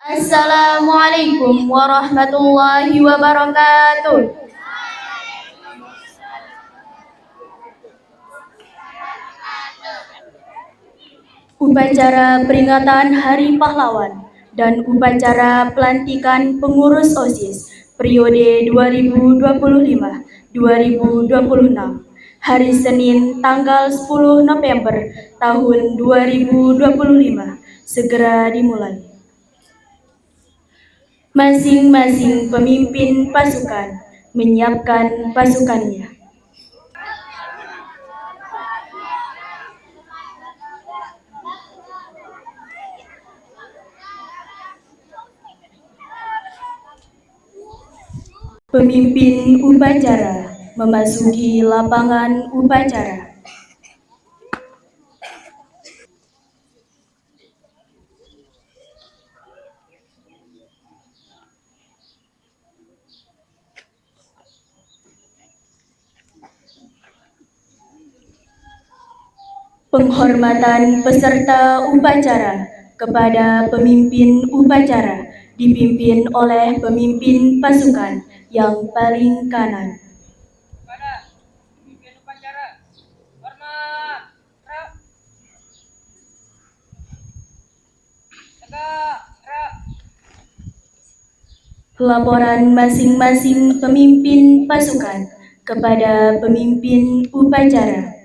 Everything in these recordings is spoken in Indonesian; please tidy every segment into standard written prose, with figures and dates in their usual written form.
Assalamualaikum warahmatullahi wabarakatuh. Upacara peringatan Hari Pahlawan dan upacara pelantikan pengurus OSIS periode 2025-2026 hari Senin tanggal 10 November tahun 2025 segera dimulai. Masing-masing pemimpin pasukan menyiapkan pasukannya. Pemimpin upacara memasuki lapangan upacara. Penghormatan peserta upacara kepada pemimpin upacara dipimpin oleh pemimpin pasukan yang paling kanan. Kepada pemimpin upacara, hormat, tegak, Laporan masing-masing pemimpin pasukan kepada pemimpin upacara.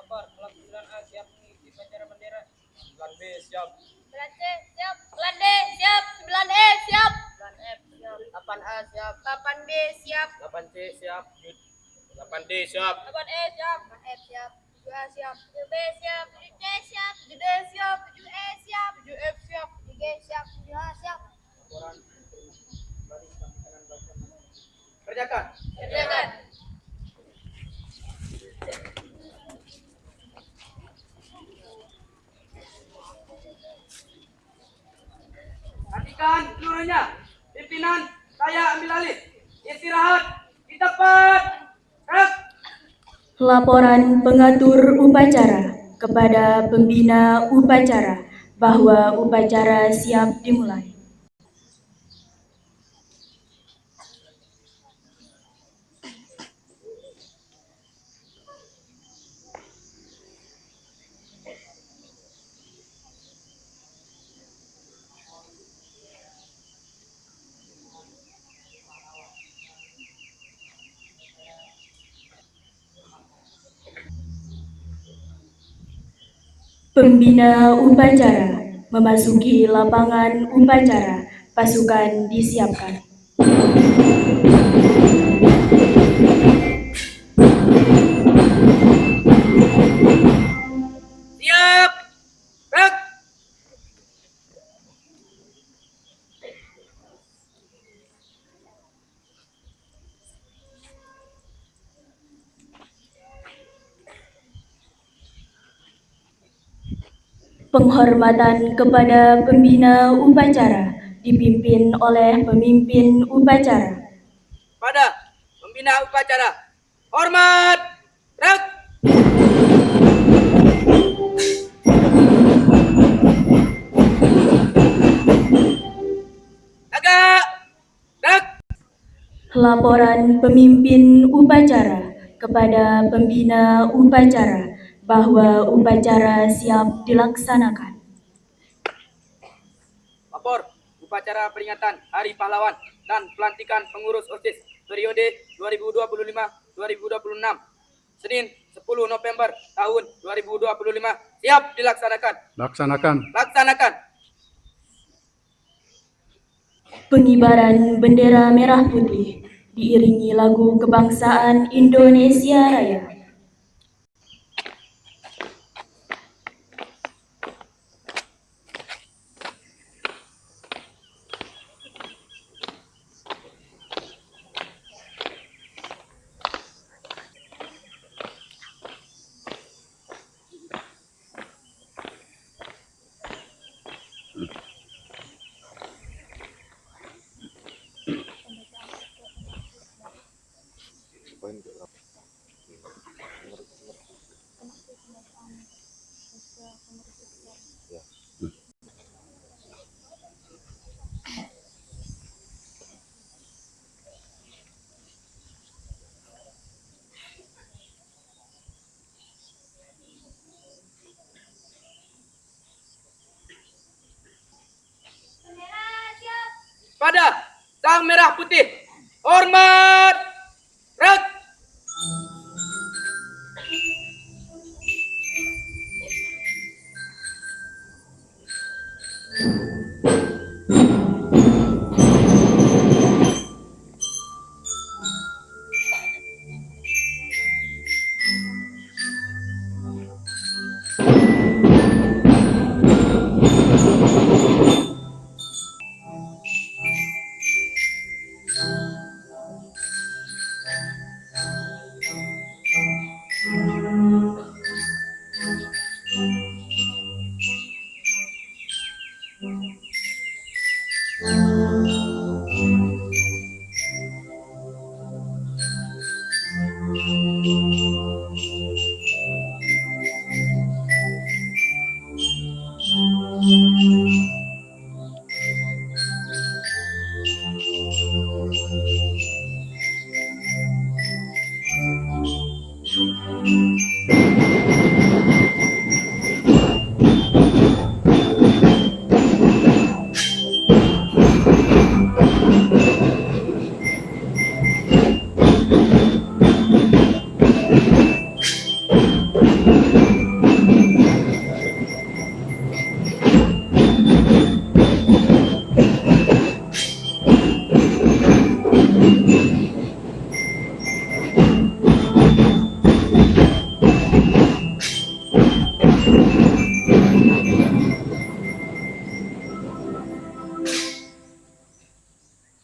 lapor pelaksanaan A siap mengikuti upacara bendera. 9B siap. 9C siap. 9D siap. 9E siap. 9F siap. 8A siap. 8B siap. 8C siap. 8D siap. 8E siap. 8F siap. 7A siap. 7B siap. 7C siap. 7D siap. 7E siap. 7F siap. 7G siap. 7H siap. Laporan kerjakan. Kerjakan. Hentikan seluruhnya. Pimpinan, saya ambil alih. Istirahat di tempat. Laporan pengatur upacara kepada pembina upacara bahwa upacara siap dimulai. Pembina upacara memasuki lapangan upacara, pasukan disiapkan. Siap. Gerak. Penghormatan kepada pembina upacara dipimpin oleh pemimpin upacara. Pada pembina upacara, hormat. Gerak. Agak. Gerak. Laporan pemimpin upacara kepada pembina upacara bahwa upacara siap dilaksanakan. Lapor upacara peringatan Hari Pahlawan dan pelantikan pengurus OSIS periode 2025-2026 Senin 10 November tahun 2025 siap dilaksanakan. Laksanakan. Pengibaran bendera merah putih diiringi lagu kebangsaan Indonesia Raya. pada Sang Merah Putih. Hormat. Red.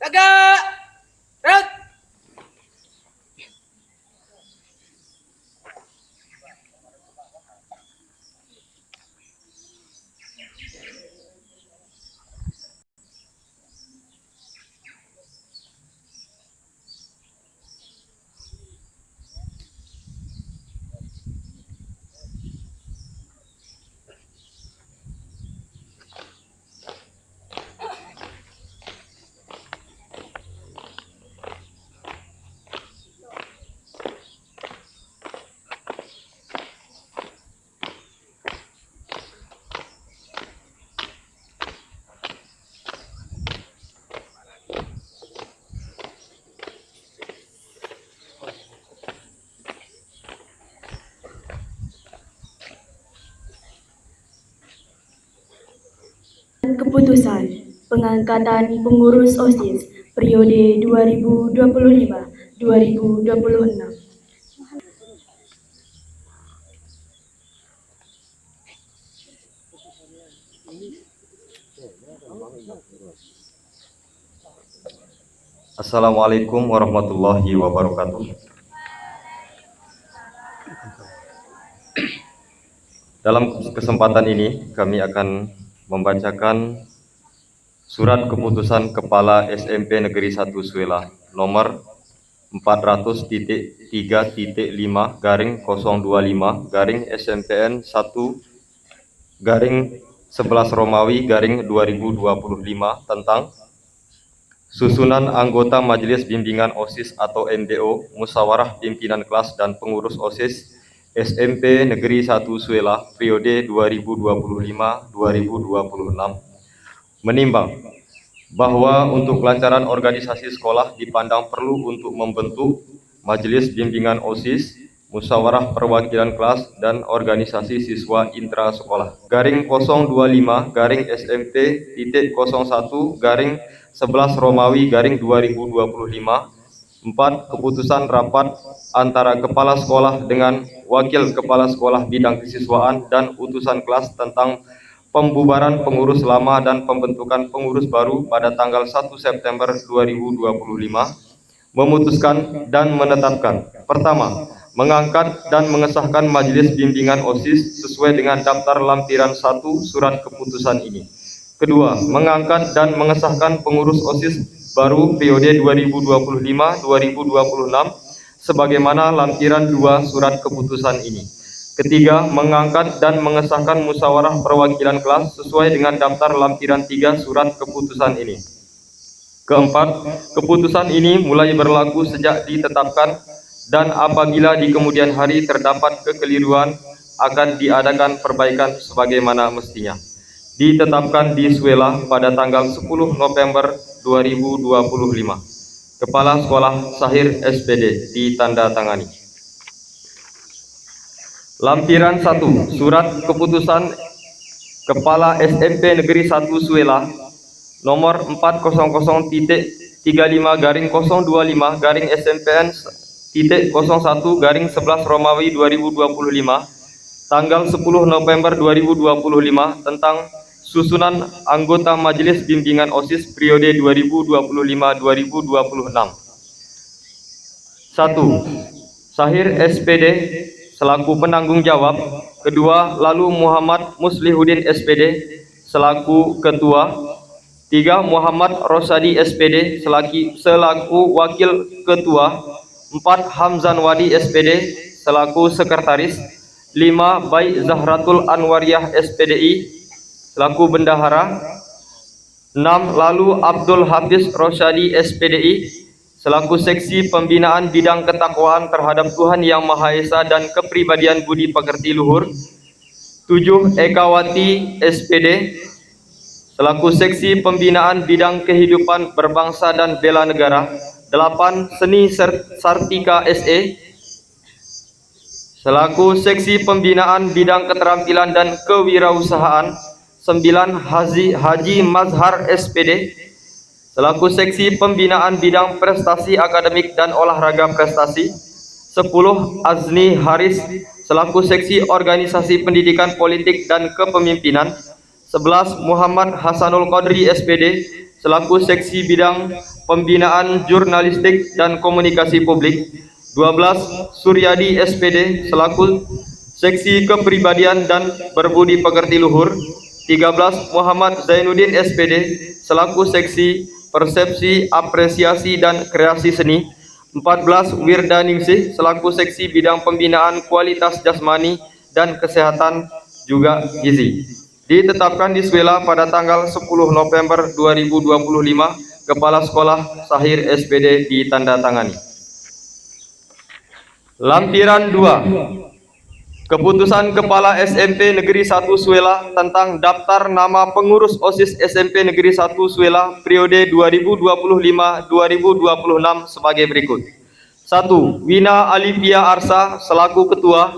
Tegak. Red. Keputusan pengangkatan pengurus OSIS periode 2025-2026. Assalamualaikum warahmatullahi wabarakatuh. Dalam kesempatan ini kami akan membacakan surat keputusan Kepala SMP Negeri 1 Suela nomor 400.3.5/025 SMPN 1/11 Romawi/2025 tentang susunan anggota Majelis Bimbingan OSIS atau MBO, Musyawarah Pimpinan Kelas dan Pengurus OSIS SMP Negeri 1 Suela periode 2025-2026 menimbang bahwa untuk kelancaran organisasi sekolah dipandang perlu untuk membentuk Majelis Bimbingan OSIS, Musyawarah Perwakilan Kelas dan Organisasi Siswa Intra Sekolah _SMP.01/11 Romawi/2025. 4. Keputusan rapat antara Kepala Sekolah dengan Wakil Kepala Sekolah Bidang Kesiswaan dan Utusan Kelas tentang pembubaran pengurus lama dan pembentukan pengurus baru pada tanggal 1 September 2025 memutuskan dan menetapkan: pertama, mengangkat dan mengesahkan Majelis Bimbingan OSIS sesuai dengan daftar lampiran 1 surat keputusan ini. Kedua, mengangkat dan mengesahkan pengurus OSIS baru periode 2025-2026 sebagaimana lampiran 2 surat keputusan ini. Ketiga, mengangkat dan mengesahkan musyawarah perwakilan kelas sesuai dengan daftar lampiran 3 surat keputusan ini. Keempat, keputusan ini mulai berlaku sejak ditetapkan dan apabila di kemudian hari terdapat kekeliruan akan diadakan perbaikan sebagaimana mestinya. ditetapkan di Suela pada tanggal 10 November 2025. Kepala Sekolah Sahir SPD ditandatangani. Lampiran 1, Surat Keputusan Kepala SMP Negeri 1 Suela nomor 400.025-025-SMPN.01-11 Romawi 2025 tanggal 10 November 2025 tentang susunan anggota Majelis Bimbingan OSIS periode 2025-2026. 1. Sahir SPD selaku penanggung jawab. Kedua, lalu Muhammad Muslihuddin SPD selaku ketua. 3. Muhammad Rosadi SPD selaku wakil ketua. 4. Hamzan Wadi SPD selaku sekretaris. 5. Bai Zahratul Anwariyah SPDI selaku bendahara. 6. Lalu Abdul Hafiz Rosyadi SPDI selaku seksi pembinaan bidang ketakwaan terhadap Tuhan Yang Maha Esa dan kepribadian budi pekerti luhur. 7. Ekawati SPD selaku seksi pembinaan bidang kehidupan berbangsa dan bela negara. 8. Seni Sartika SE selaku seksi pembinaan bidang keterampilan dan kewirausahaan. 9. Haji Mazhar SPD selaku seksi pembinaan bidang prestasi akademik dan olahraga prestasi. 10. Azni Haris selaku seksi organisasi pendidikan politik dan kepemimpinan. 11. Muhammad Hasanul Qadri SPD selaku seksi bidang pembinaan jurnalistik dan komunikasi publik. 12. Suryadi SPD selaku seksi kepribadian dan berbudi pekerti luhur. 13. Muhammad Zainuddin SPD selaku seksi persepsi, apresiasi, dan kreasi seni. 14. Wirdaningsih selaku seksi bidang pembinaan kualitas jasmani dan kesehatan juga gizi. Ditetapkan di Suela pada tanggal 10 November 2025. Kepala Sekolah Sahir SPD ditandatangani. Lampiran 2. Keputusan Kepala SMP Negeri 1 Suela tentang daftar nama pengurus OSIS SMP Negeri 1 Suela periode 2025-2026 sebagai berikut. 1. Wina Alivia Arsa selaku ketua.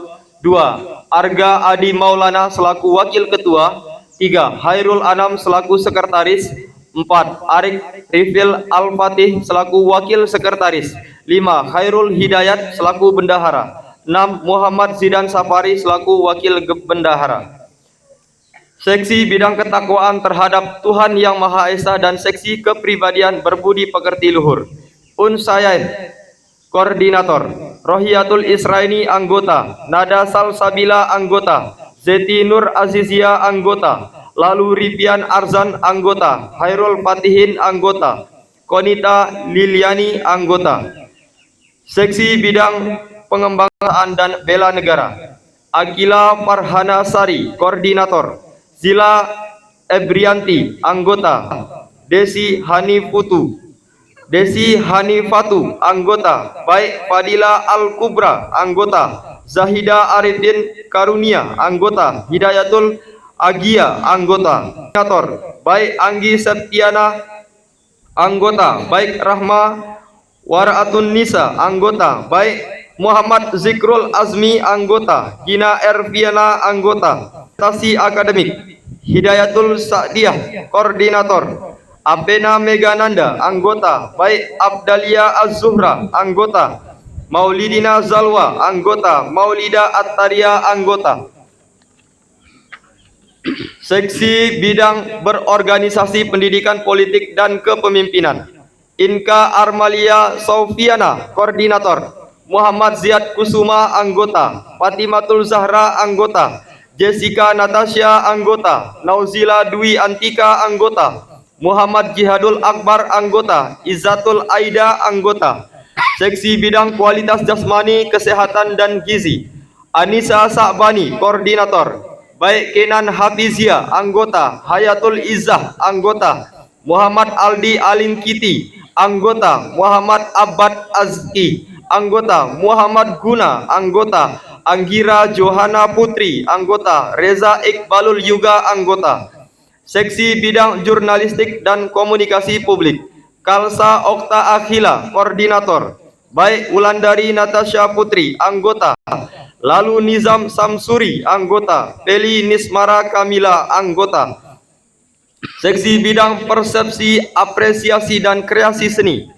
2. Arga Adi Maulana selaku wakil ketua. 3. Hairul Anam selaku sekretaris. 4. Arik Rifil Al-Fatih selaku wakil sekretaris. 5. Khairul Hidayat selaku bendahara. 6. Muhammad Zidan Safari selaku wakil bendahara. Seksi bidang ketakwaan terhadap Tuhan Yang Maha Esa dan seksi kepribadian berbudi pekerti luhur. Unsayain koordinator. Rohiyatul Israini anggota. Nada Salsabila anggota. Zeti Nur Azizia anggota. Lalu Ripian Arzan anggota. Hairul Fatihin anggota. Konita Liliani anggota. Seksi bidang pengembangan dan bela negara. Akila Farhana Sari koordinator. Zila Ebrianti anggota. Desi Hanifatu anggota. Baik Fadila Al Kubra anggota. Zahida Arifin Karunia anggota. Hidayatul Agia anggota. Koordinator. Baik Anggi Septiana anggota. Baik Rahma Waraatun Nisa anggota. Baik Muhammad Zikrul Azmi anggota. Gina Erviana anggota. Prestasi akademik. Hidayatul Sa'diyah koordinator. Apena Megananda anggota. Baik Abdalia Az-Zuhra anggota. Maulidina Zalwa anggota. Maulida Attaria anggota. Seksi bidang berorganisasi pendidikan politik dan kepemimpinan. Inka Armalia Saufiana koordinator. Muhammad Ziad Kusuma anggota. Fatimatul Zahra anggota. Jessica Natasha anggota. Nauzila Dwi Antika anggota. Muhammad Jihadul Akbar anggota. Izzatul Aida anggota. Seksi bidang kualitas jasmani, kesehatan, dan gizi. Anissa Sa'bani koordinator. Baik Kenan Hafizia anggota. Hayatul Izzah anggota. Muhammad Aldi Alinkiti anggota. Muhammad Abad Azki anggota. Muhammad Guna anggota. Anggira Johana Putri anggota. Reza Iqbalul Yuga anggota. Seksi Bidang Jurnalistik dan Komunikasi Publik, Kalsa Okta Akhila, Koordinator. Baik Wulandari Natasha Putri, anggota. Lalu Nizam Samsuri, anggota. Peli Nismara Kamila, anggota. Seksi Bidang Persepsi, Apresiasi dan Kreasi Seni,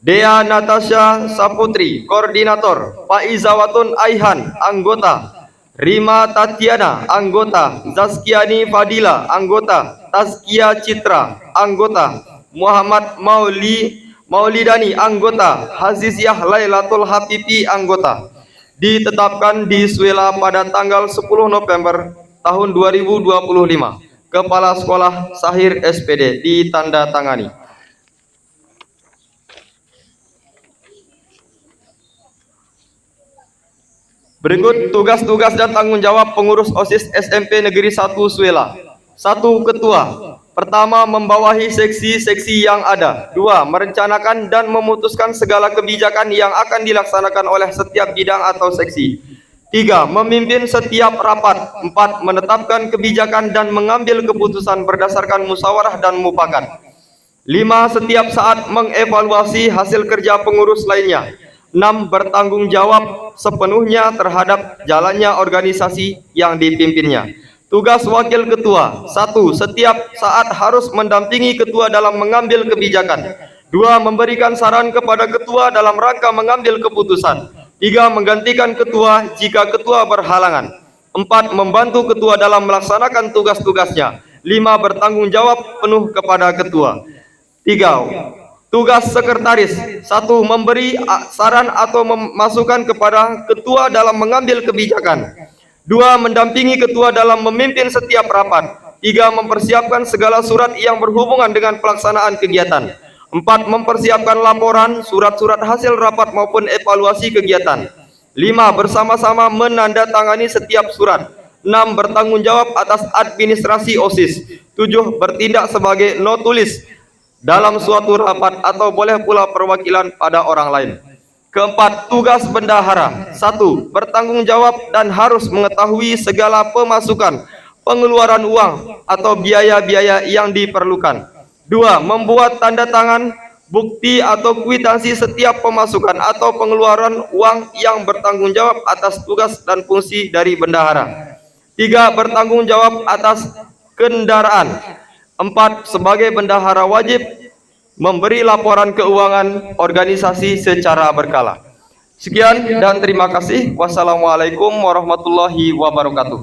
Dea Natasha Saputri, Koordinator. Faizawatun Aihan, anggota. Rima Tatiana, anggota. Zaskiani Fadila, anggota. Tazkia Citra, anggota. Muhammad Maulidani, anggota. Haziziah Lailatul Habibi, anggota. Ditetapkan di Suela pada tanggal 10 November tahun 2025. Kepala Sekolah Sahir SPD ditandatangani. Berikut tugas-tugas dan tanggung jawab pengurus OSIS SMP Negeri 1 Suela. 1. Ketua. Pertama, membawahi seksi-seksi yang ada. 2. Merencanakan dan memutuskan segala kebijakan yang akan dilaksanakan oleh setiap bidang atau seksi. 3. Memimpin setiap rapat. 4. Menetapkan kebijakan dan mengambil keputusan berdasarkan musyawarah dan mufakat. 5. Setiap saat mengevaluasi hasil kerja pengurus lainnya. 6. Bertanggung jawab sepenuhnya terhadap jalannya organisasi yang dipimpinnya. Tugas Wakil Ketua. 1. Setiap saat harus mendampingi Ketua dalam mengambil kebijakan. 2. Memberikan saran kepada Ketua dalam rangka mengambil keputusan. 3. Menggantikan Ketua jika Ketua berhalangan. 4. Membantu Ketua dalam melaksanakan tugas-tugasnya. 5. Bertanggung jawab penuh kepada Ketua. 3. Tugas Sekretaris. 1. Memberi saran atau masukan kepada Ketua dalam mengambil kebijakan. 2. Mendampingi Ketua dalam memimpin setiap rapat. 3. Mempersiapkan segala surat yang berhubungan dengan pelaksanaan kegiatan. 4. Mempersiapkan laporan, surat-surat hasil rapat maupun evaluasi kegiatan. 5. Bersama-sama menandatangani setiap surat. 6. Bertanggung jawab atas administrasi OSIS. 7. Bertindak sebagai notulis dalam suatu rapat atau boleh pula perwakilan pada orang lain. Keempat, tugas bendahara. 1. Bertanggung jawab dan harus mengetahui segala pemasukan, pengeluaran uang atau biaya-biaya yang diperlukan. 2. Membuat tanda tangan, bukti atau kwitansi setiap pemasukan atau pengeluaran uang yang bertanggung jawab atas tugas dan fungsi dari bendahara. 3. Bertanggung jawab atas kendaraan. 4. Sebagai bendahara wajib memberi laporan keuangan organisasi secara berkala. Sekian dan terima kasih. Wassalamualaikum warahmatullahi wabarakatuh.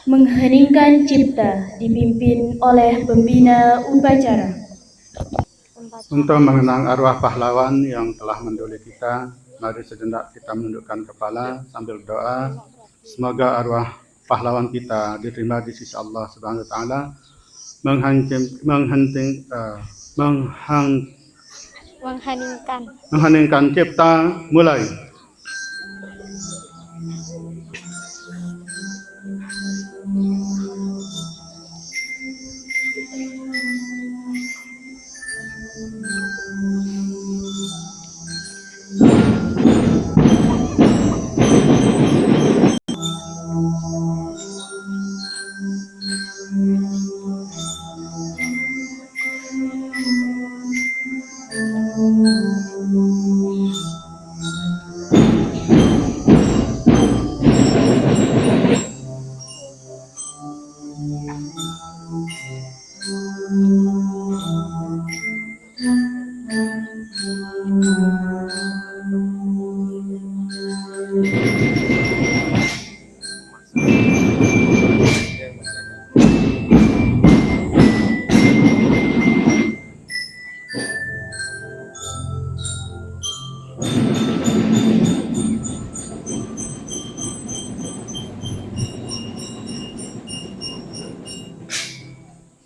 Mengheningkan cipta dipimpin oleh pembina upacara. Untuk mengenang arwah pahlawan yang telah mendahului kita, mari sejenak kita menundukkan kepala sambil berdoa. Semoga arwah pahlawan kita diterima di sisi Allah Subhanahu wa taala. Mengheningkan cipta mulai.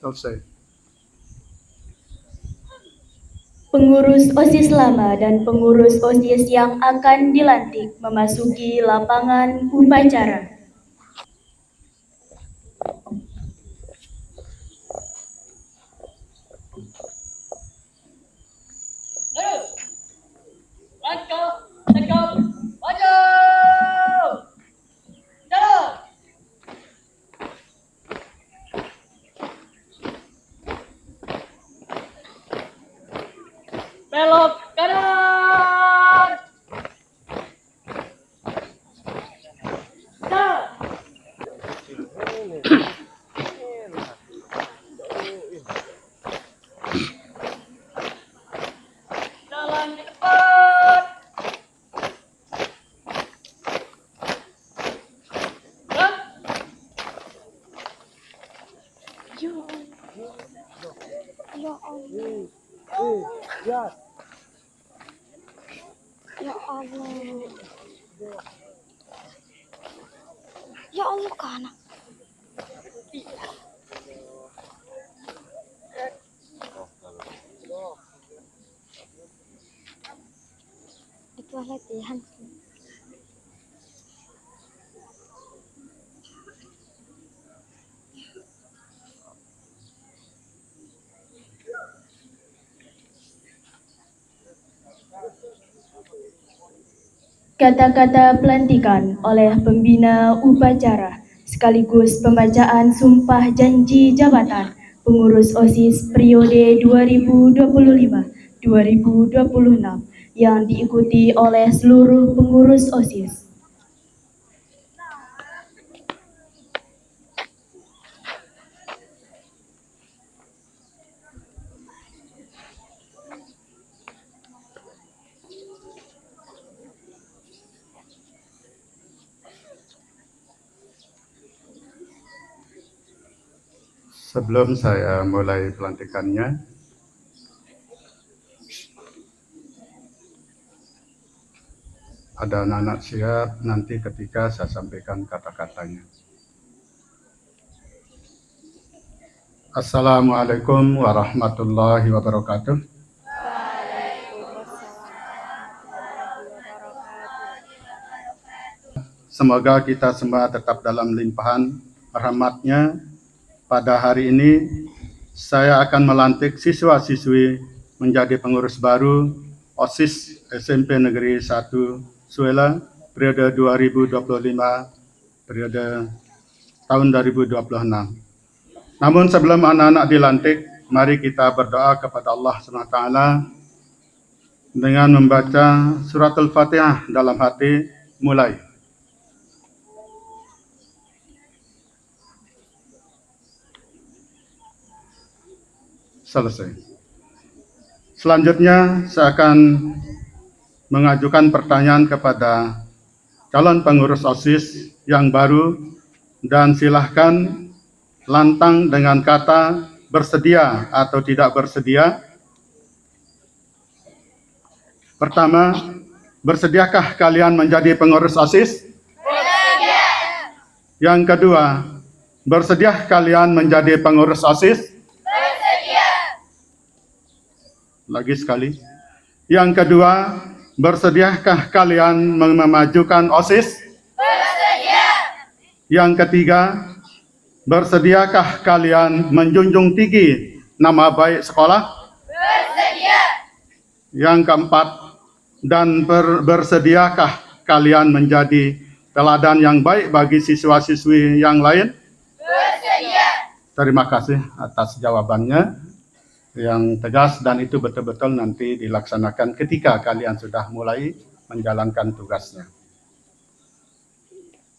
Selesai. Pengurus OSIS lama dan pengurus OSIS yang akan dilantik memasuki lapangan upacara. Langkah, tegap, maju! Belok kanan. Jalan di depan. Ya Allah. Ya Allah kana. Itu latihan. Kata-kata pelantikan oleh pembina upacara sekaligus pembacaan sumpah janji jabatan pengurus OSIS periode 2025-2026 yang diikuti oleh seluruh pengurus OSIS. Sebelum saya mulai pelantikannya, ada anak-anak siap nanti ketika saya sampaikan kata-katanya. Assalamualaikum warahmatullahi wabarakatuh. Semoga kita semua tetap dalam limpahan rahmat-Nya. Pada hari ini, saya akan melantik siswa-siswi menjadi pengurus baru OSIS SMP Negeri 1 Suela periode 2025 periode tahun 2026. Namun sebelum anak-anak dilantik, mari kita berdoa kepada Allah SWT dengan membaca surat Al-Fatihah dalam hati. Mulai. Selesai. Selanjutnya saya akan mengajukan pertanyaan kepada calon pengurus OSIS yang baru dan silahkan lantang dengan kata bersedia atau tidak bersedia. Pertama, bersediakah kalian menjadi pengurus OSIS? Bersedia. Yang kedua, bersedia kalian menjadi pengurus OSIS? Lagi sekali. Yang kedua, bersediakah kalian memajukan OSIS? Bersedia. Yang ketiga, bersediakah kalian menjunjung tinggi nama baik sekolah? Bersedia. Yang keempat, dan bersediakah kalian menjadi teladan yang baik bagi siswa-siswi yang lain? Bersedia. Terima kasih atas jawabannya yang tegas, dan itu betul-betul nanti dilaksanakan ketika kalian sudah mulai menjalankan tugasnya.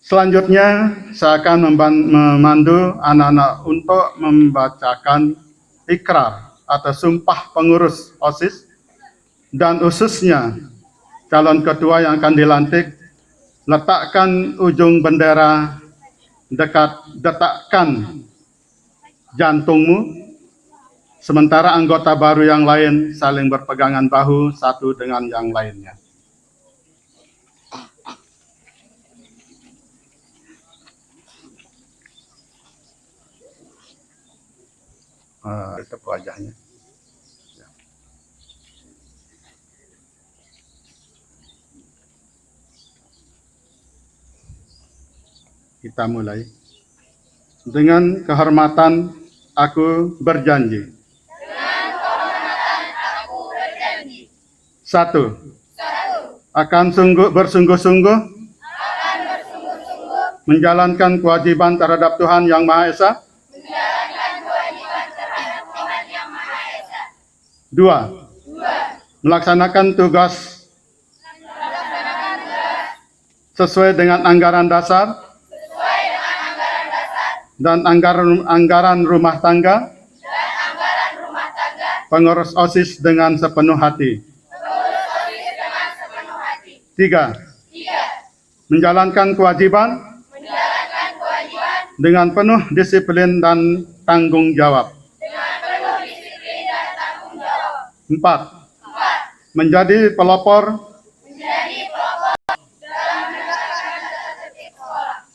Selanjutnya, saya akan memandu anak-anak untuk membacakan ikrar atau sumpah pengurus OSIS, dan khususnya calon ketua yang akan dilantik, letakkan ujung bendera dekat detakkan jantungmu. Sementara anggota baru yang lain saling berpegangan bahu satu dengan yang lainnya. Tepuk wajahnya. Kita mulai. Dengan kehormatan aku berjanji. Satu, akan bersungguh-sungguh menjalankan kewajiban terhadap Tuhan Yang Maha Esa. Dua, melaksanakan tugas sesuai dengan anggaran dasar dan anggaran rumah tangga pengurus OSIS dengan sepenuh hati. 3. Menjalankan kewajiban dengan penuh disiplin dan tanggung jawab. 4. Menjadi pelopor.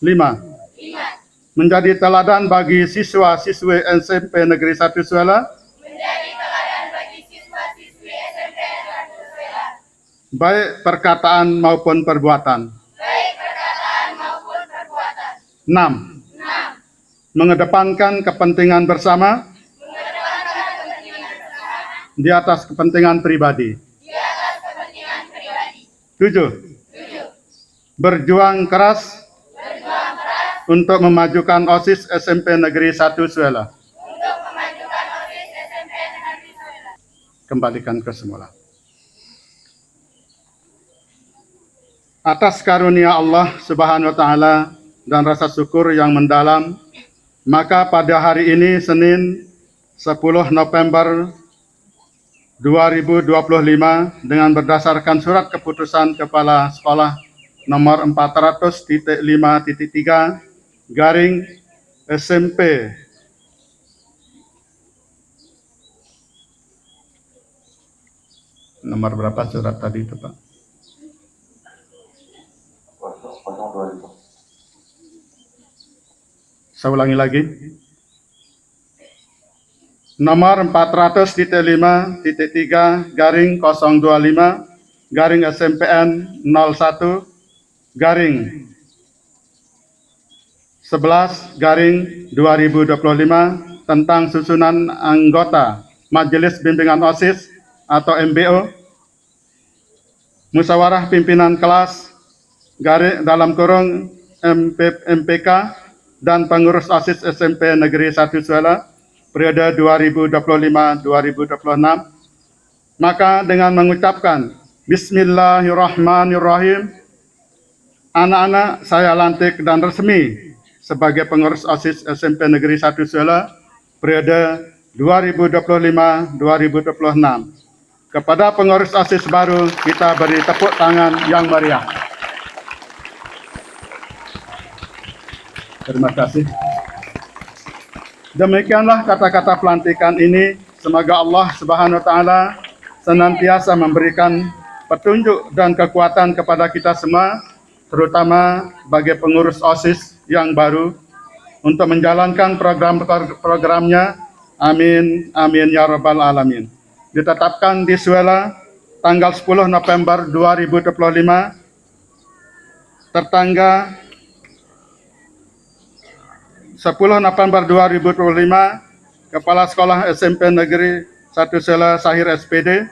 5. Menjadi teladan bagi siswa-siswi SMP Negeri 1 Suela, baik perkataan maupun perbuatan. 6. Mengedepankan kepentingan bersama di atas kepentingan pribadi. 7. Berjuang keras untuk memajukan OSIS SMP Negeri 1 Suela. Kembalikan ke semula. Atas karunia Allah Subhanahu wa taala dan rasa syukur yang mendalam, maka pada hari ini Senin 10 November 2025 dengan berdasarkan surat keputusan Kepala Sekolah nomor 400.5.3 garing SMP nomor berapa surat tadi itu, Pak? Saya ulangi lagi. Nomor 400.5.3 garing 025 garing SMPN 01 garing 11 garing 2025 tentang susunan anggota Majelis Bimbingan OSIS atau MBO, musyawarah pimpinan kelas garing dalam kurung MPK dan pengurus OSIS SMP Negeri 1 Suela periode 2025-2026. Maka dengan mengucapkan Bismillahirrahmanirrahim, anak-anak saya lantik dan resmi sebagai pengurus OSIS SMP Negeri 1 Suela periode 2025-2026. Kepada pengurus OSIS baru kita beri tepuk tangan yang meriah. Terima kasih. Demikianlah kata-kata pelantikan ini. Semoga Allah Subhanahu wa taala senantiasa memberikan petunjuk dan kekuatan kepada kita semua, terutama bagi pengurus OSIS yang baru untuk menjalankan program-programnya. Amin, amin ya rabbal alamin. Ditetapkan di Suela tanggal 10 November 2025 tertanggal 10 November 2025, Kepala Sekolah SMP Negeri 1 Suela Sahir SPD,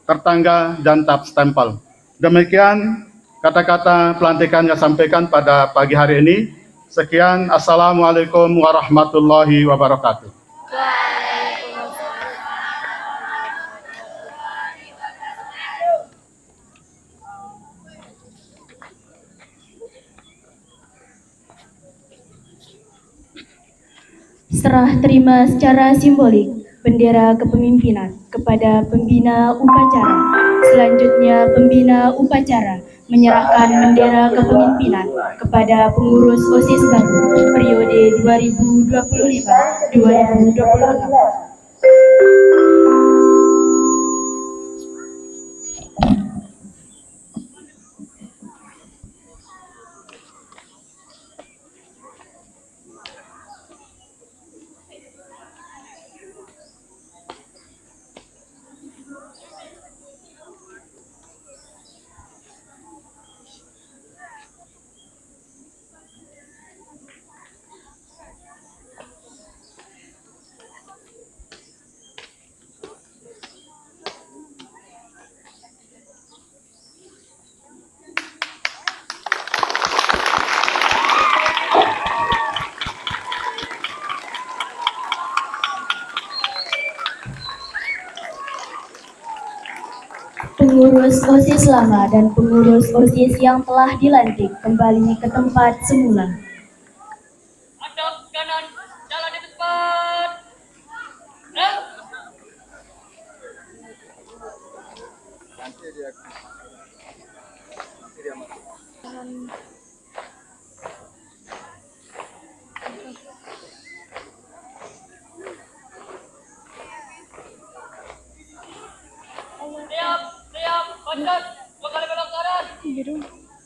tertanggal dan tap stempel. Demikian kata-kata pelantikan yang sampaikan pada pagi hari ini. Sekian, Assalamualaikum warahmatullahi wabarakatuh. Serah terima secara simbolik bendera kepemimpinan kepada pembina upacara. Selanjutnya pembina upacara menyerahkan bendera kepemimpinan kepada pengurus OSIS baru periode 2025-2026. Pengurus OSIS lama dan pengurus OSIS yang telah dilantik kembali ke tempat semula. Hadap kanan, jalan di depan. Rem. Siap, koncet, 2 kali belok kanan.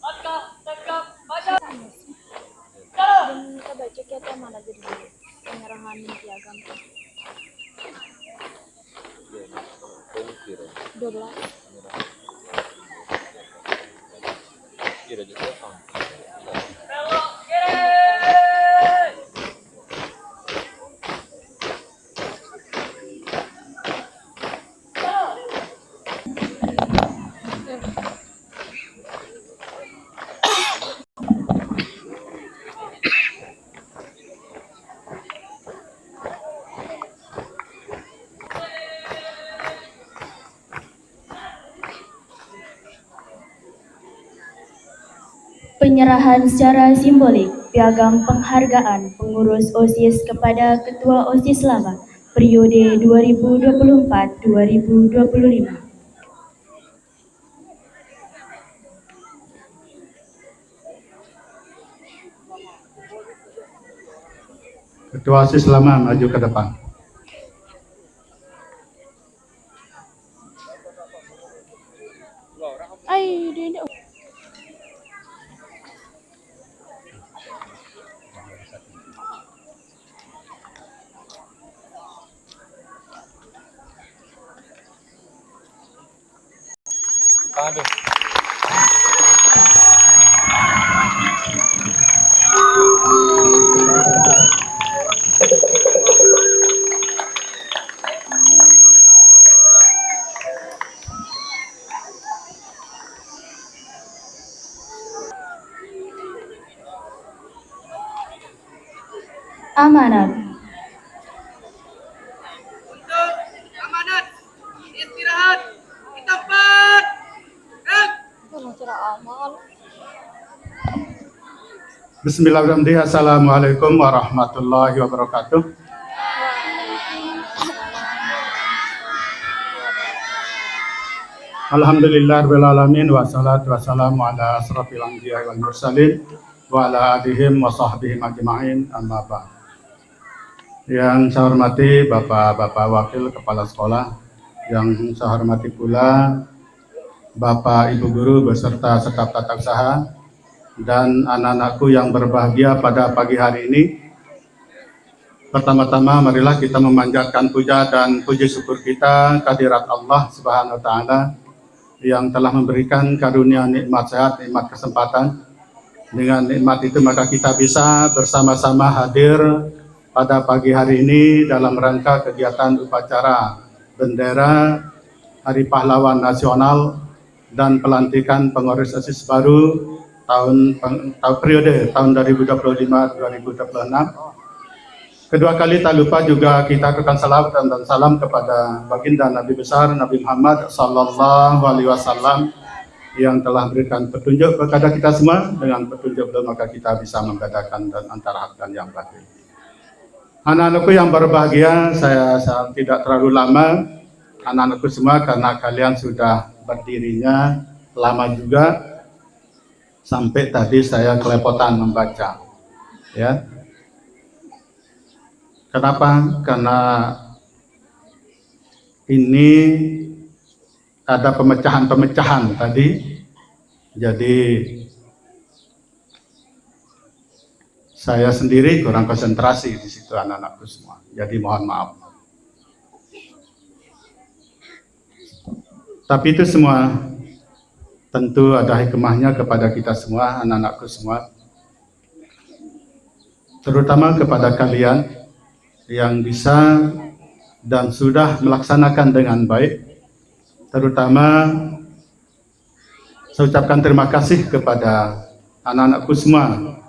Langkah, tegap, maju. Jalan. Kita baca kita mana jadi penyerahan piagam 12. Belok kiri. Penyerahan secara simbolik piagam penghargaan pengurus OSIS kepada Ketua OSIS lama periode 2024-2025. Ketua OSIS lama maju ke depan. Amanat. Untuk amanat, istirahat di tempat. Rem. Bismillahirrahmanirrahim. Assalamualaikum warahmatullahi wabarakatuh. Alhamdulillahirrahmanirrahim. Wassalatu wassalamu ala asrafil anbiya wal mursalin wa ala alihim wa sahbihim ajma'in, amma ba'd. Yang saya hormati Bapak-Bapak Wakil Kepala Sekolah, yang saya hormati pula Bapak Ibu Guru beserta staf tata usaha dan anak-anakku yang berbahagia pada pagi hari ini. Pertama-tama marilah kita memanjatkan puja dan puji syukur kita kehadirat Allah Subhanahu wa taala yang telah memberikan karunia nikmat sehat, nikmat kesempatan. Dengan nikmat itu maka kita bisa bersama-sama hadir pada pagi hari ini dalam rangka kegiatan upacara bendera Hari Pahlawan Nasional dan pelantikan pengurus OSIS baru periode tahun 2025-2026. Kedua kali tak lupa juga kita akan salawat dan salam kepada baginda Nabi besar Nabi Muhammad sallallahu alaihi wasallam yang telah berikan petunjuk kepada kita semua. Dengan petunjuk beliau maka kita bisa membedakan dan antara hak dan yang batil. Anak-anakku yang berbahagia, saya tidak terlalu lama anak-anakku semua karena kalian sudah berdirinya lama juga. Sampai tadi saya kelepotan membaca, ya. Kenapa? Karena ini ada pemecahan-pemecahan tadi, jadi saya sendiri kurang konsentrasi di situ anak-anakku semua. Jadi mohon maaf. Tapi itu semua tentu ada hikmahnya kepada kita semua, anak-anakku semua. Terutama kepada kalian yang bisa dan sudah melaksanakan dengan baik. Terutama saya ucapkan terima kasih kepada anak-anakku semua,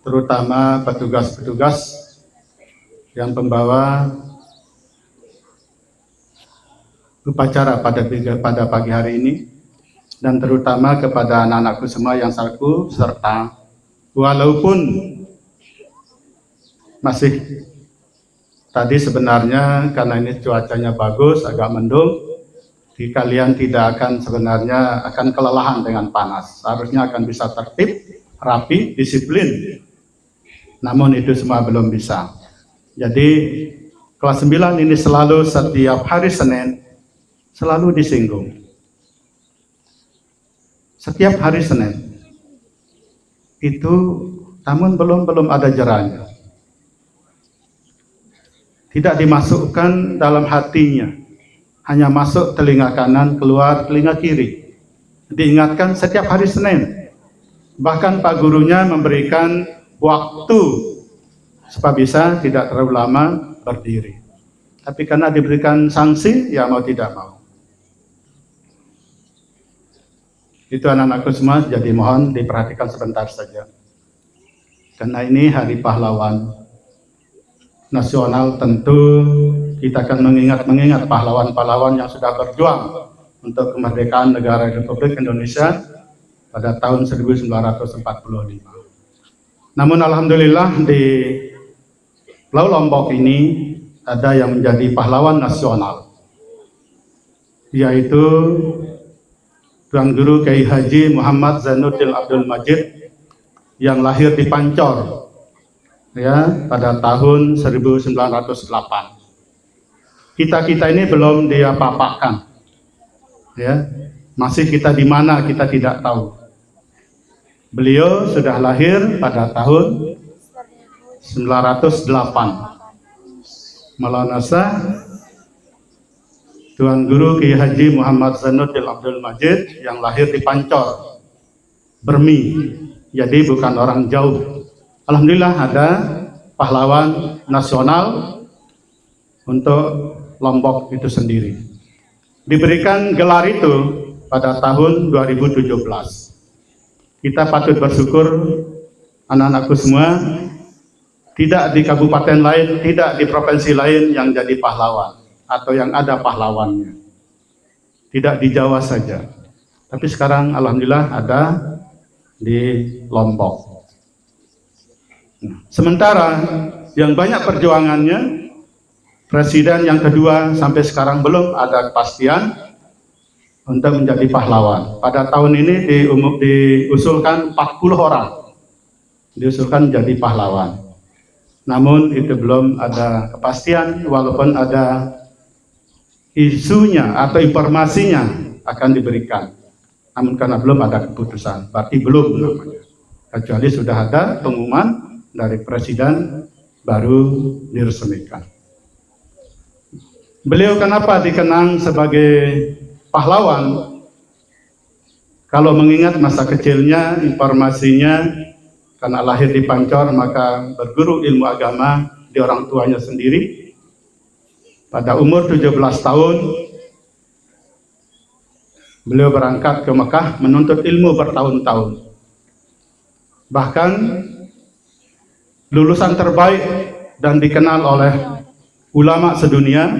terutama petugas-petugas yang pembawa upacara pada pagi hari ini. dan terutama kepada anak-anakku semua yang selaku serta, walaupun masih tadi sebenarnya karena ini cuacanya bagus, agak mendung, kalian tidak akan sebenarnya akan kelelahan dengan panas. Seharusnya akan bisa tertib, rapi, disiplin. Namun itu semua belum bisa. Jadi kelas 9 ini selalu setiap hari Senin selalu disinggung. Setiap hari Senin. Itu namun belum ada jerahnya. Tidak dimasukkan dalam hatinya. Hanya masuk telinga kanan, keluar telinga kiri. Diingatkan setiap hari Senin. Bahkan Pak gurunya memberikan waktu supaya bisa tidak terlalu lama berdiri. Tapi karena diberikan sanksi, ya mau tidak mau. Itu anak-anakku semua, jadi mohon diperhatikan sebentar saja. Karena ini Hari Pahlawan Nasional, tentu kita akan mengingat pahlawan-pahlawan yang sudah berjuang untuk kemerdekaan negara Republik Indonesia pada tahun 1945. Namun alhamdulillah di Pulau Lombok ini ada yang menjadi pahlawan nasional, yaitu Tuan Guru Kiai Haji Muhammad Zainuddin Abdul Majid yang lahir di Pancor ya pada tahun 1908. Kita ini belum dia papakan, ya masih kita di mana kita tidak tahu. Beliau sudah lahir pada tahun 908. Maulana Tuan Guru Kiai Haji Muhammad Zainuddin Abdul Majid yang lahir di Pancor, Bermi, jadi bukan orang jauh. Alhamdulillah ada pahlawan nasional untuk Lombok itu sendiri. Diberikan gelar itu pada tahun 2017. Kita patut bersyukur anak-anakku semua, tidak di kabupaten lain, tidak di provinsi lain yang jadi pahlawan atau yang ada pahlawannya. Tidak di Jawa saja. Tapi sekarang alhamdulillah ada di Lombok. Sementara yang banyak perjuangannya, presiden yang kedua sampai sekarang belum ada kepastian untuk menjadi pahlawan. Pada tahun ini diusulkan 40 orang diusulkan menjadi pahlawan. Namun itu belum ada kepastian, walaupun ada isunya atau informasinya akan diberikan. Namun karena belum ada keputusan, berarti belum namanya. Kecuali sudah ada pengumuman dari presiden baru diresmikan. Beliau kenapa dikenang sebagai pahlawan? Kalau mengingat masa kecilnya, informasinya, karena lahir di Pancor maka berguru ilmu agama di orang tuanya sendiri. Pada umur 17 tahun, beliau berangkat ke Mekah menuntut ilmu bertahun-tahun. Bahkan lulusan terbaik dan dikenal oleh ulama sedunia,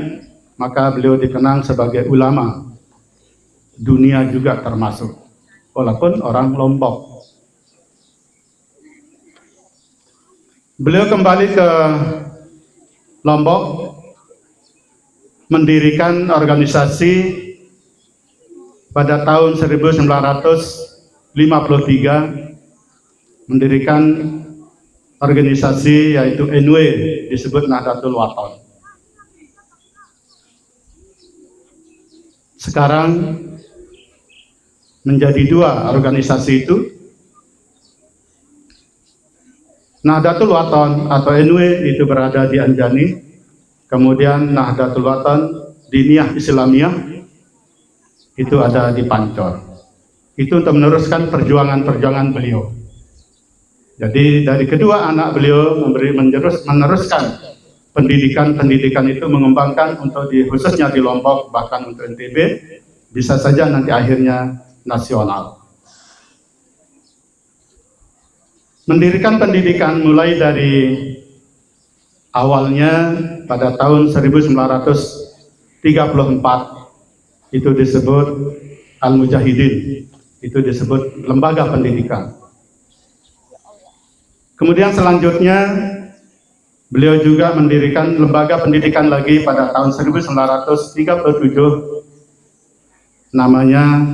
maka beliau dikenang sebagai ulama dunia juga termasuk, walaupun orang Lombok. Beliau kembali ke Lombok, mendirikan organisasi pada tahun 1953, mendirikan organisasi yaitu NW, disebut Nahdlatul Wathon. Sekarang menjadi dua organisasi itu. Nahdlatul Wathon atau NW itu berada di Anjani, kemudian Nahdlatul Wathon Diniyah Islamiyah itu ada di Pancor. Itu untuk meneruskan perjuangan-perjuangan beliau. Jadi dari kedua anak beliau meneruskan pendidikan itu, mengembangkan untuk khususnya di Lombok, bahkan untuk NTB, bisa saja nanti akhirnya nasional. Mendirikan pendidikan mulai dari awalnya pada tahun 1934, itu disebut Al-Mujahidin. Itu disebut lembaga pendidikan. Kemudian selanjutnya beliau juga mendirikan lembaga pendidikan lagi pada tahun 1937, namanya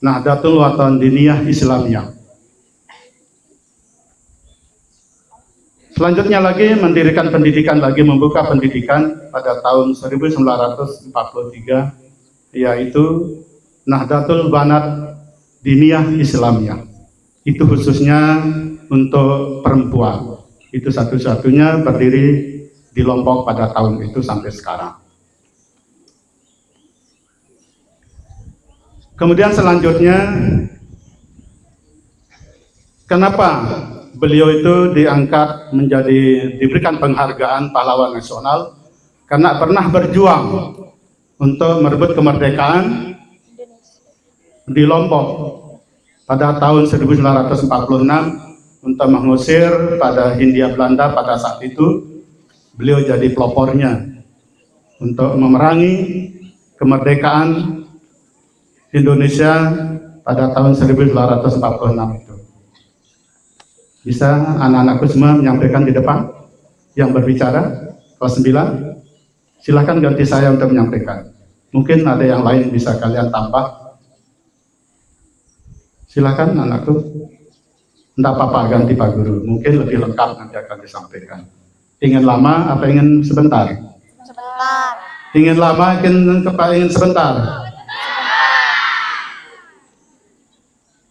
Nahdlatul Watan Diniyah Islamiyah. Selanjutnya lagi mendirikan pendidikan lagi, membuka pendidikan pada tahun 1943, yaitu Nahdlatul Banat Diniyah Islamiyah. Itu khususnya untuk perempuan. Itu satu-satunya berdiri di Lombok pada tahun itu sampai sekarang. Kemudian selanjutnya, kenapa beliau itu diangkat diberikan penghargaan pahlawan nasional? Karena pernah berjuang untuk merebut kemerdekaan di Lombok pada tahun 1946 untuk mengusir pada Hindia Belanda. Pada saat itu beliau jadi pelopornya untuk memerangi kemerdekaan Indonesia pada tahun 1946 itu. Bisa anak-anakku semua menyampaikan di depan yang berbicara kelas 9? Silakan ganti saya untuk menyampaikan. Mungkin ada yang lain bisa kalian tambah. Silakan anakku. Tidak apa-apa, ganti Pak Guru. Mungkin lebih lengkap nanti akan disampaikan. Ingin lama apa ingin sebentar? Sebentar. Ingin lama, ingin sebentar?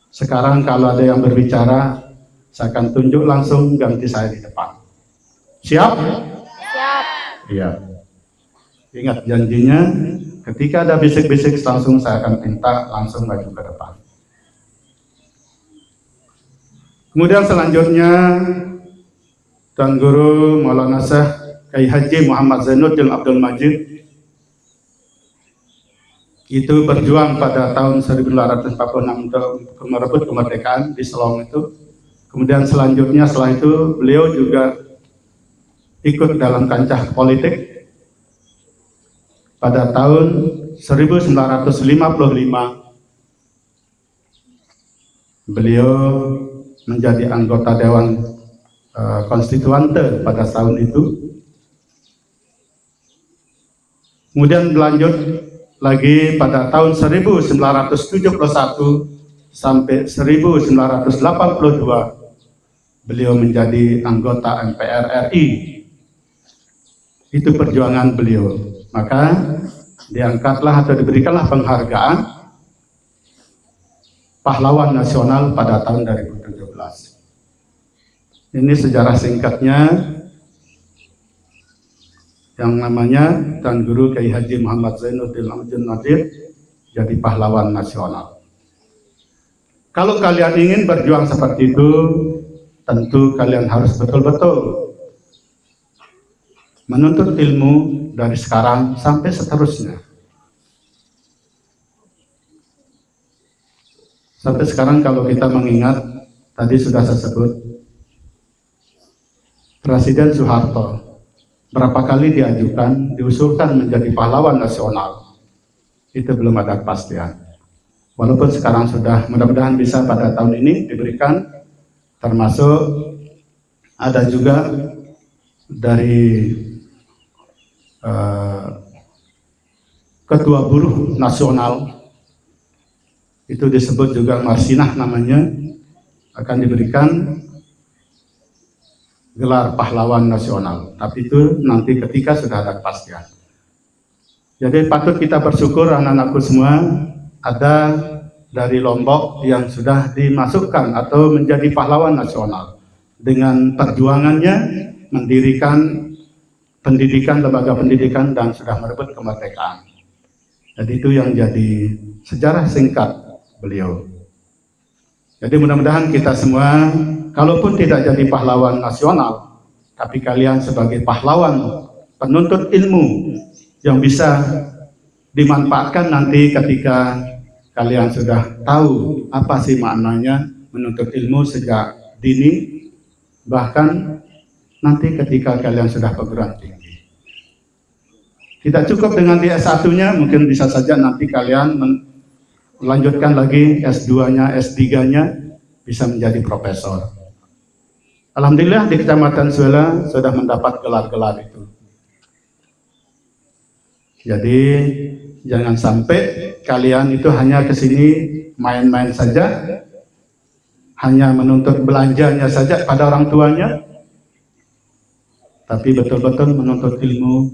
Sekarang kalau ada yang berbicara, saya akan tunjuk langsung, ganti saya di depan. Siap? Siap. Iya. Ingat janjinya, ketika ada bisik-bisik langsung saya akan minta langsung maju ke depan. Kemudian selanjutnya, Tuan Guru Maulana Syekh Kiai Haji Muhammad Zainuddin Abdul Majid itu berjuang pada tahun 1946 untuk merebut kemerdekaan di Selong itu. Kemudian selanjutnya setelah itu beliau juga ikut dalam kancah politik pada tahun 1955. Beliau menjadi anggota Dewan Konstituante pada tahun itu. Kemudian berlanjut lagi pada tahun 1971 sampai 1982 beliau menjadi anggota MPR RI. Itu perjuangan beliau. Maka diangkatlah atau diberikanlah penghargaan pahlawan nasional pada tahun 2017. Ini sejarah singkatnya yang namanya Tuan Guru Kiai Haji Muhammad Zainuddin Abdul Majid jadi pahlawan nasional. Kalau kalian ingin berjuang seperti itu, tentu kalian harus betul-betul menuntut ilmu dari sekarang sampai seterusnya. Sampai sekarang kalau kita mengingat, tadi sudah saya sebut, Presiden Soeharto berapa kali diusulkan menjadi pahlawan nasional, itu belum ada kepastian. Walaupun sekarang sudah, mudah-mudahan bisa pada tahun ini diberikan, termasuk ada juga dari Ketua Buruh Nasional, itu disebut juga Marsinah namanya, akan diberikan gelar pahlawan nasional, tapi itu nanti ketika sudah ada kepastian. Jadi patut kita bersyukur anak-anakku semua ada dari Lombok yang sudah dimasukkan atau menjadi pahlawan nasional dengan perjuangannya mendirikan pendidikan, lembaga pendidikan dan sudah merebut kemerdekaan. Jadi itu yang jadi sejarah singkat beliau. Jadi mudah-mudahan kita semua, kalaupun tidak jadi pahlawan nasional, tapi kalian sebagai pahlawan penuntut ilmu yang bisa dimanfaatkan nanti ketika kalian sudah tahu apa sih maknanya menuntut ilmu sejak dini, bahkan nanti ketika kalian sudah perguruan tinggi. Tidak cukup dengan di S1-nya, mungkin bisa saja nanti kalian melanjutkan lagi S2-nya, S3-nya, bisa menjadi profesor. Alhamdulillah di Kecamatan Suela sudah mendapat gelar-gelar itu. Jadi jangan sampai kalian itu hanya ke sini main-main saja, hanya menuntut belanjanya saja pada orang tuanya, tapi betul-betul menuntut ilmu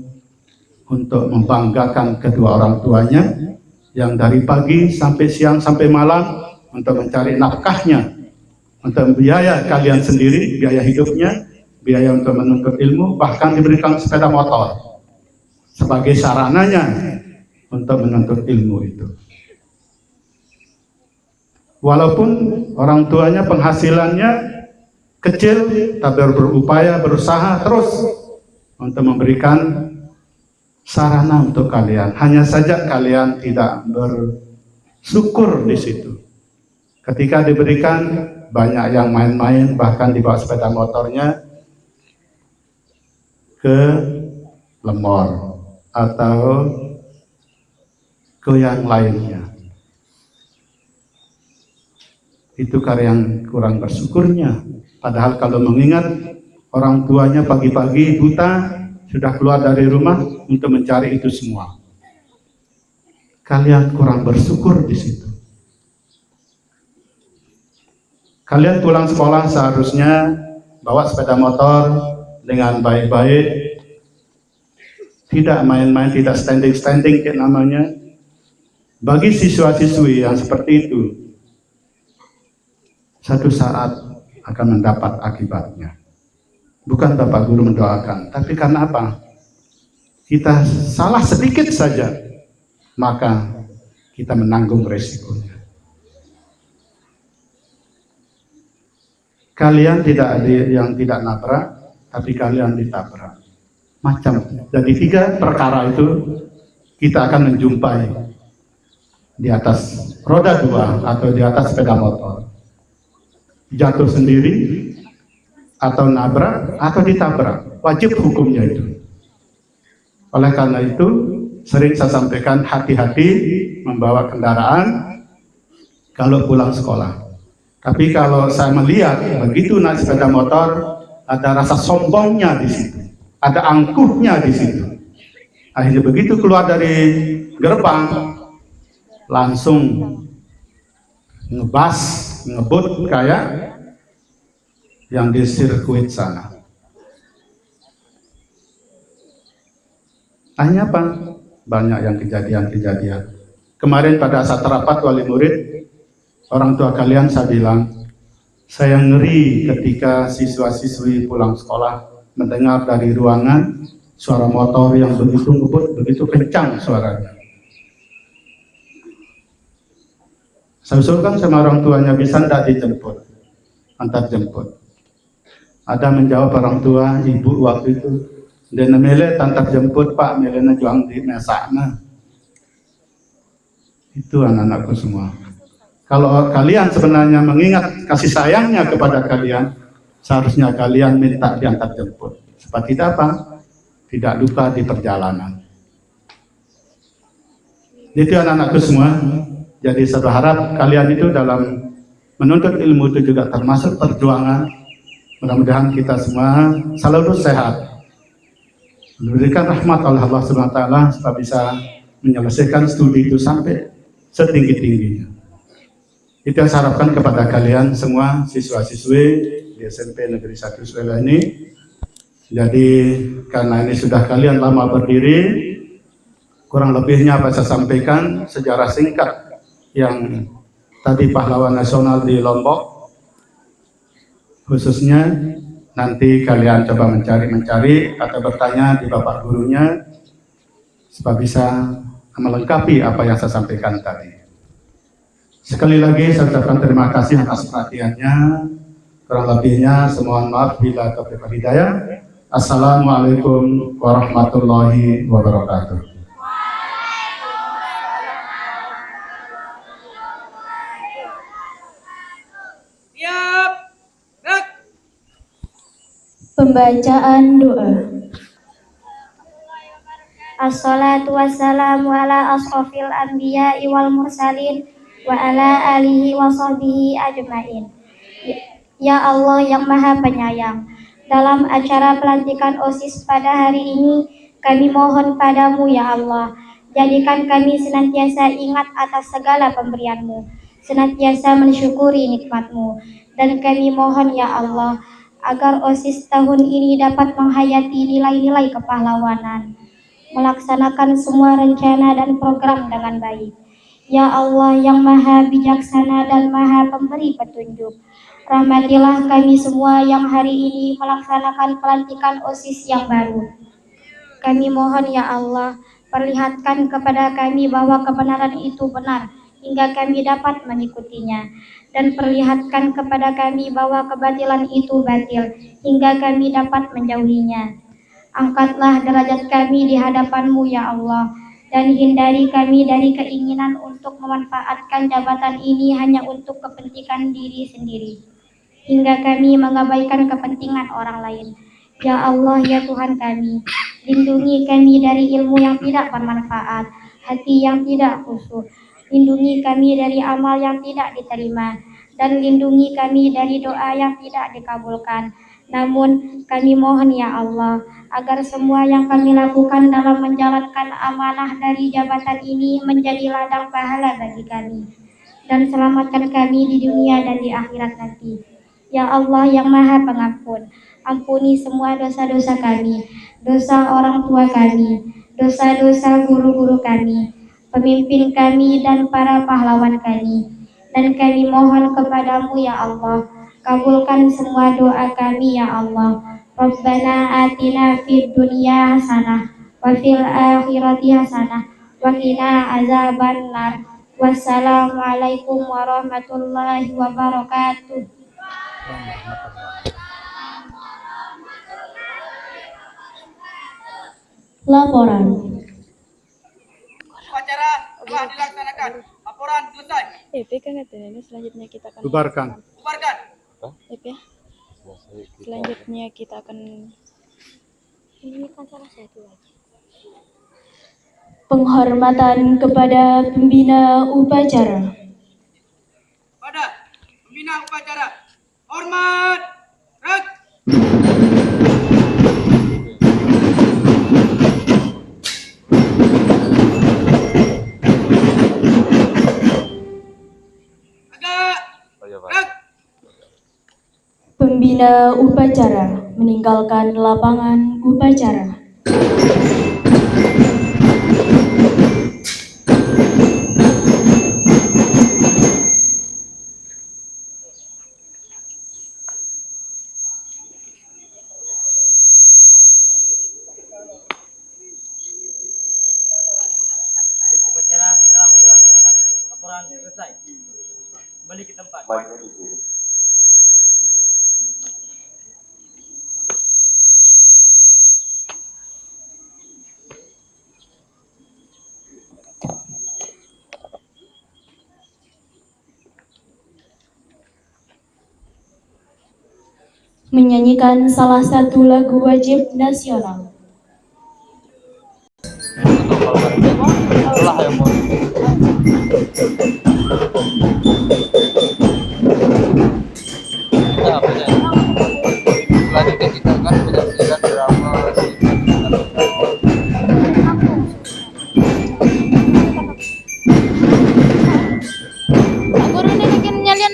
untuk membanggakan kedua orang tuanya yang dari pagi sampai siang sampai malam untuk mencari nafkahnya, untuk biaya kalian sendiri, biaya hidupnya, biaya untuk menuntut ilmu, bahkan diberikan sepeda motor sebagai sarananya untuk menuntut ilmu itu. Walaupun orang tuanya penghasilannya kecil, tapi berupaya, berusaha terus untuk memberikan sarana untuk kalian. Hanya saja kalian tidak bersyukur di situ. Ketika diberikan, banyak yang main-main, bahkan dibawa sepeda motornya ke Lemor atau ke yang lainnya. Itu karena yang kurang bersyukurnya. Padahal kalau mengingat orang tuanya pagi-pagi buta sudah keluar dari rumah untuk mencari itu semua. Kalian kurang bersyukur di situ. Kalian pulang sekolah seharusnya bawa sepeda motor dengan baik-baik, tidak main-main, tidak standing-standing kayak namanya. Bagi siswa-siswi yang seperti itu, satu saat akan mendapat akibatnya. Bukan Bapak Guru mendoakan, tapi karena apa? Kita salah sedikit saja, maka kita menanggung resikonya. Kalian tidak ada yang tidak nabrak, tapi kalian ditabrak. Macam. Jadi 3 perkara itu kita akan menjumpai di atas roda 2 atau di atas sepeda motor. Jatuh sendiri, atau nabrak, atau ditabrak. Wajib hukumnya itu. Oleh karena itu, sering saya sampaikan hati-hati membawa kendaraan kalau pulang sekolah. Tapi kalau saya melihat begitu naik sepeda motor, ada rasa sombongnya di situ, ada angkuhnya di situ. Akhirnya begitu keluar dari gerbang, langsung ngebas, ngebut kayak yang di sirkuit sana. Akhirnya apa? Banyak yang kejadian-kejadian. Kemarin pada saat rapat wali murid, orang tua kalian saya bilang, saya ngeri ketika siswa-siswi pulang sekolah mendengar dari ruangan suara motor yang begitu ngebut, begitu kencang suaranya. Saya usulkan sama orang tuanya, bisa tidak dijemput, antar jemput. Ada menjawab orang tua, ibu waktu itu, dan mele antar jemput pak, melena juang di mesakna. Itu anak-anakku semua. Kalau kalian sebenarnya mengingat kasih sayangnya kepada kalian, seharusnya kalian minta diantar jemput. Seperti apa? Tidak lupa di perjalanan. Itu anak-anakku semua. Jadi saya berharap kalian itu dalam menuntut ilmu itu juga termasuk perjuangan. Mudah-mudahan kita semua selalu sehat, diberikan rahmat oleh Allah SWT supaya bisa menyelesaikan studi itu sampai setinggi-tingginya. Itu yang saya harapkan kepada kalian semua siswa-siswi di SMP Negeri 1 Suela ini. Jadi karena ini sudah kalian lama berdiri, kurang lebihnya apa saya sampaikan sejarah singkat yang tadi pahlawan nasional di Lombok, khususnya nanti kalian coba mencari atau bertanya di bapak gurunya supaya bisa melengkapi apa yang saya sampaikan tadi. Sekali lagi saya ucapkan terima kasih atas perhatiannya. Kurang lebihnya semohon maaf bila taufiq wal hidayah. Assalamualaikum warahmatullahi wabarakatuh. Siap. Gerak. Pembacaan doa. Assalatu wassalamu ala asrofil anbiya wal mursalin wa ala alihi wa sahbihi ajmain. Ya Allah yang Maha Penyayang, dalam acara pelantikan OSIS pada hari ini, kami mohon padamu ya Allah, jadikan kami senantiasa ingat atas segala pemberian-Mu, senantiasa mensyukuri nikmat-Mu, dan kami mohon ya Allah, agar OSIS tahun ini dapat menghayati nilai-nilai kepahlawanan, melaksanakan semua rencana dan program dengan baik. Ya Allah yang Maha Bijaksana dan Maha Pemberi petunjuk, rahmatilah kami semua yang hari ini melaksanakan pelantikan OSIS yang baru. Kami mohon ya Allah, perlihatkan kepada kami bahwa kebenaran itu benar hingga kami dapat mengikutinya, dan perlihatkan kepada kami bahwa kebatilan itu batil hingga kami dapat menjauhinya. Angkatlah derajat kami di hadapan-Mu ya Allah, dan hindari kami dari keinginan untuk memanfaatkan jabatan ini hanya untuk kepentingan diri sendiri, hingga kami mengabaikan kepentingan orang lain. Ya Allah, ya Tuhan kami, lindungi kami dari ilmu yang tidak bermanfaat, hati yang tidak khusyuk, lindungi kami dari amal yang tidak diterima, dan lindungi kami dari doa yang tidak dikabulkan. Namun kami mohon ya Allah, agar semua yang kami lakukan dalam menjalankan amanah dari jabatan ini menjadi ladang pahala bagi kami, dan selamatkan kami di dunia dan di akhirat nanti. Ya Allah yang Maha Pengampun, ampuni semua dosa-dosa kami, dosa orang tua kami, dosa-dosa guru-guru kami, pemimpin kami dan para pahlawan kami. Dan kami mohon kepadamu ya Allah, kabulkan semua doa kami ya Allah. Rabbana atina fid dunya hasanah wa fil akhirati hasanah wa qina azabannar. Wassalamualaikum warahmatullahi wabarakatuh. Laporan. Upacara telah dilaksanakan. Laporan selesai. Selanjutnya kita akan Bubarkan. Bubarkan. ya. Selanjutnya kita akan Ini kan salah satu lagi. Penghormatan kepada pembina upacara. Pada pembina upacara, hormat. Red. Agak. Red. Pembina upacara meninggalkan lapangan upacara. Upacara telah dilaksanakan. Laporan selesai. Kembali ke tempat. Menyanyikan salah satu lagu wajib nasional. Selanjutnya kita akan menyaksikan drama aku ini bikin nyalian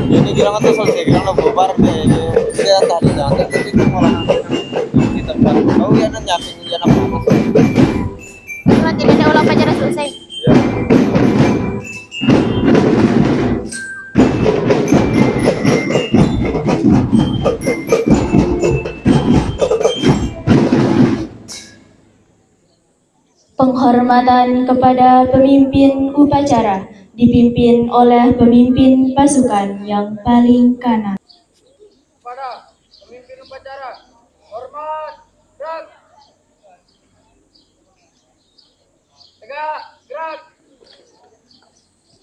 ini kira tuh selesai kira lo bubar deh dia tadi jangan tapi itu malah di tempat oh ya nanti nyamping dia apa Nanti ada ulang upacara selesai. ya. Penghormatan kepada pemimpin upacara dipimpin oleh pemimpin pasukan yang paling kanan. Pada pemimpin upacara, hormat. Red. Tegak, gerak.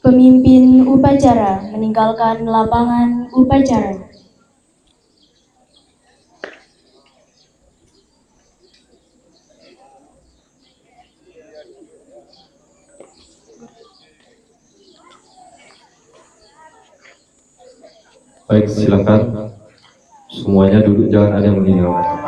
Pemimpin upacara meninggalkan lapangan upacara. Baik, silakan. Semuanya duduk, jangan ada yang meninggalkan.